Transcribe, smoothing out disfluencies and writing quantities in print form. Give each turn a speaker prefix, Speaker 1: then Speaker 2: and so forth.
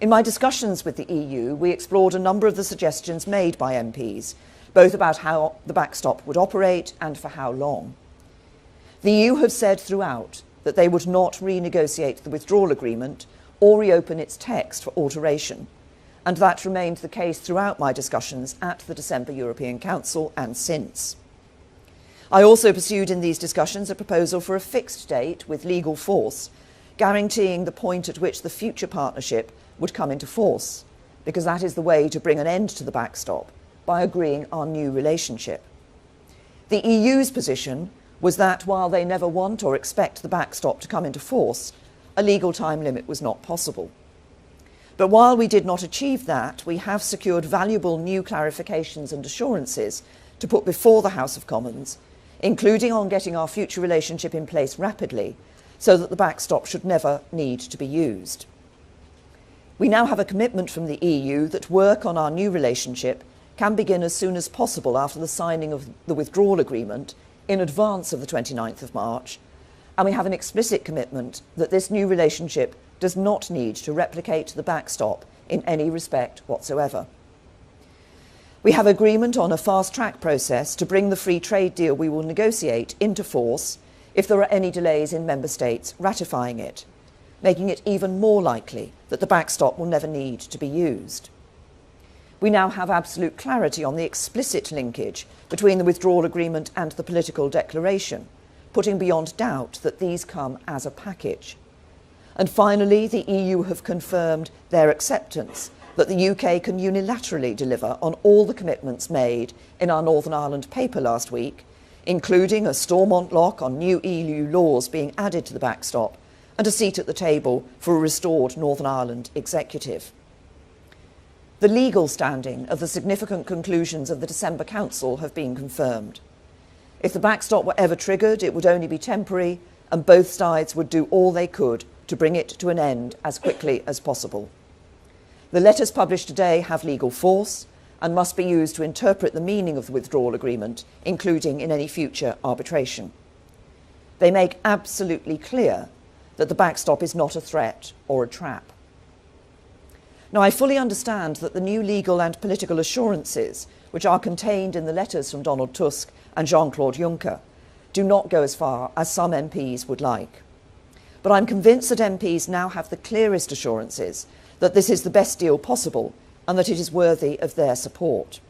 Speaker 1: In my discussions with the EU, we explored a number of the suggestions made by MPs, both about how the backstop would operate and for how long. The EU have said throughout that they would not renegotiate the withdrawal agreement or reopen its text for alteration, and that remained the case throughout my discussions at the December European Council and since. I also pursued in these discussions a proposal for a fixed date with legal force, guaranteeing the point at which the future partnership would come into force, because that is the way to bring an end to the backstop, by agreeing our new relationship. The EU's position was that while they never want or expect the backstop to come into force, a legal time limit was not possible. But while we did not achieve that, we have secured valuable new clarifications and assurances to put before the House of Commons, including on getting our future relationship in place rapidly, so that the backstop should never need to be used. We now have a commitment from the EU that work on our new relationship can begin as soon as possible after the signing of the withdrawal agreement in advance of the 29th of March, and we have an explicit commitment that this new relationship does not need to replicate the backstop in any respect whatsoever. We have agreement on a fast-track process to bring the free trade deal we will negotiate into force if there are any delays in member states ratifying it, making it even more likely that the backstop will never need to be used. We now have absolute clarity on the explicit linkage between the withdrawal agreement and the political declaration, putting beyond doubt that these come as a package. And finally, the EU have confirmed their acceptance that the UK can unilaterally deliver on all the commitments made in our Northern Ireland paper last week, including a Stormont lock on new EU laws being added to the backstop and a seat at the table for a restored Northern Ireland executive. The legal standing of the significant conclusions of the December Council have been confirmed. If the backstop were ever triggered, it would only be temporary, and both sides would do all they could to bring it to an end as quickly as possible. The letters published today have legal force and must be used to interpret the meaning of the withdrawal agreement, including in any future arbitration. They make absolutely clear that the backstop is not a threat or a trap. Now, I fully understand that the new legal and political assurances, which are contained in the letters from Donald Tusk and Jean-Claude Juncker, do not go as far as some MPs would like. But I'm convinced that MPs now have the clearest assurances that this is the best deal possible and that it is worthy of their support.